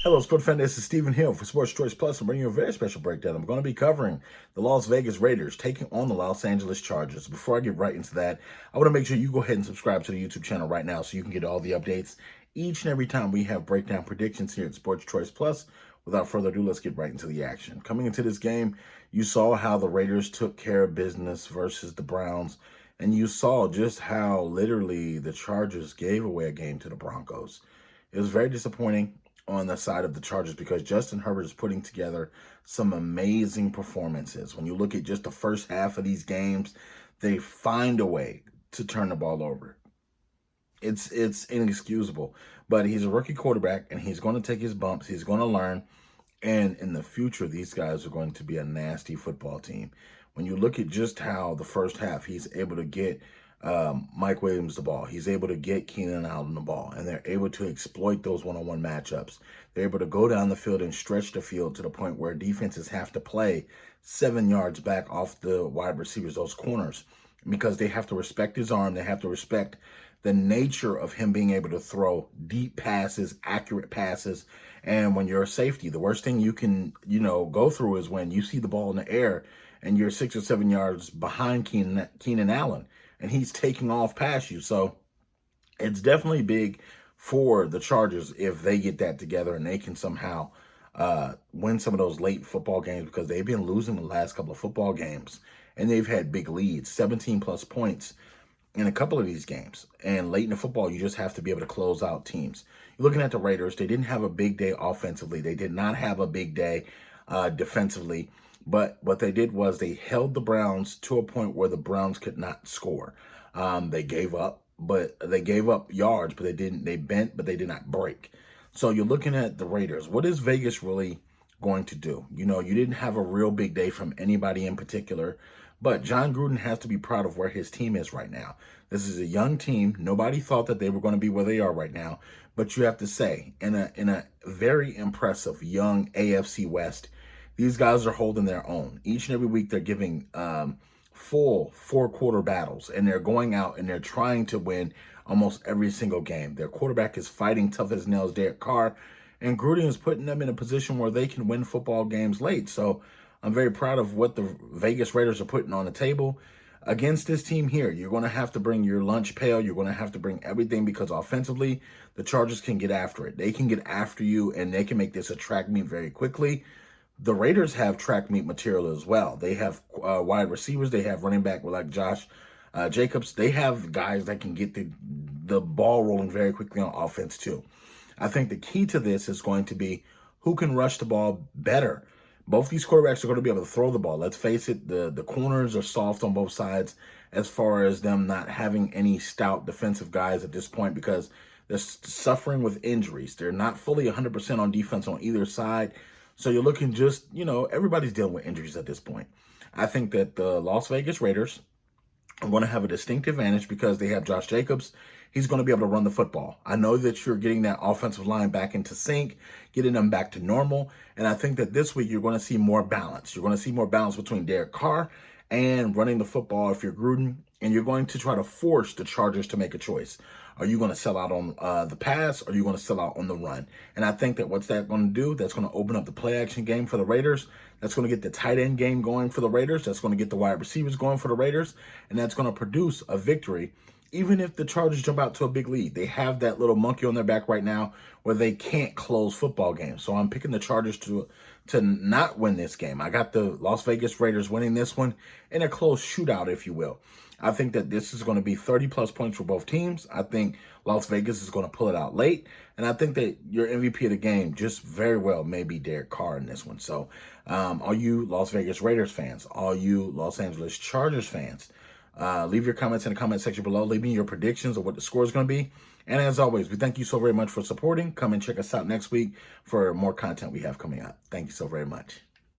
Hello, Sport fan. This is Stephen Hill for Sports Choice Plus. I'm bringing you a very special breakdown. I'm going to be covering the Las Vegas Raiders taking on the Los Angeles Chargers. Before I get right into that, I want to make sure you go ahead and subscribe to the YouTube channel right now so you can get all the updates each and every time we have breakdown predictions here at Sports Choice Plus. Without further ado, let's get right into the action. Coming into this game, you saw how the Raiders took care of business versus the Browns, and you saw just how literally the Chargers gave away a game to the Broncos. It was very disappointing on the side of the Chargers because Justin Herbert is putting together some amazing performances. When you look at just the first half of these games, they find a way to turn the ball over. It's inexcusable, but he's a rookie quarterback and he's going to take his bumps. He's going to learn. And in the future, these guys are going to be a nasty football team. When you look at just how the first half, he's able to get Mike Williams the ball. He's able to get Keenan Allen the ball, and they're able to exploit those one-on-one matchups. They're able to go down the field and stretch the field to the point where defenses have to play 7 yards back off the wide receivers, those corners, because they have to respect his arm. They have to respect the nature of him being able to throw deep passes, accurate passes. And when you're a safety, the worst thing you can, go through is when you see the ball in the air and you're 6 or 7 yards behind Keenan Allen, and he's taking off past you. So it's definitely big for the Chargers if they get that together and they can somehow win some of those late football games, because they've been losing the last couple of football games and they've had big leads, 17 plus points in a couple of these games. And late in the football, you just have to be able to close out teams. You're looking at the Raiders. They didn't have a big day offensively. They did not have a big day defensively. But what they did was they held the Browns to a point where the Browns could not score. They gave up, but they gave up yards, but they bent, but they did not break. So you're looking at the Raiders. What is Vegas really going to do? You didn't have a real big day from anybody in particular, but John Gruden has to be proud of where his team is right now. This is a young team. Nobody thought that they were going to be where they are right now, but you have to say, in a very impressive young AFC West, these guys are holding their own. Each and every week they're giving full four-quarter battles, and they're going out and they're trying to win almost every single game. Their quarterback is fighting tough as nails, Derek Carr, and Gruden is putting them in a position where they can win football games late. So I'm very proud of what the Vegas Raiders are putting on the table. Against this team here, you're going to have to bring your lunch pail. You're going to have to bring everything, because offensively, the Chargers can get after it. They can get after you, and they can make this a track meet very quickly. The Raiders have track meet material as well. They have wide receivers. They have running back like Josh Jacobs. They have guys that can get the ball rolling very quickly on offense too. I think the key to this is going to be who can rush the ball better. Both these quarterbacks are going to be able to throw the ball. Let's face it, the corners are soft on both sides as far as them not having any stout defensive guys at this point, because they're suffering with injuries. They're not fully 100% on defense on either side. So you're looking everybody's dealing with injuries at this point. I think that the Las Vegas Raiders are going to have a distinct advantage because they have Josh Jacobs. He's going to be able to run the football. I know that you're getting that offensive line back into sync, getting them back to normal. And I think that this week you're going to see more balance. You're going to see more balance between Derek Carr and running the football if you're Gruden. And you're going to try to force the Chargers to make a choice. Are you going to sell out on the pass, or are you going to sell out on the run? And I think that what's that going to do? That's going to open up the play action game for the Raiders. That's going to get the tight end game going for the Raiders. That's going to get the wide receivers going for the Raiders. And that's going to produce a victory. Even if the Chargers jump out to a big lead, they have that little monkey on their back right now where they can't close football games. So I'm picking the Chargers to not win this game. I got the Las Vegas Raiders winning this one in a close shootout, if you will. I think that this is going to be 30-plus points for both teams. I think Las Vegas is going to pull it out late. And I think that your MVP of the game just very well may be Derek Carr in this one. So all you Las Vegas Raiders fans, all you Los Angeles Chargers fans, leave your comments in the comment section below. Leave me your predictions of what the score is going to be. And as always, we thank you so very much for supporting. Come and check us out next week for more content we have coming out. Thank you so very much.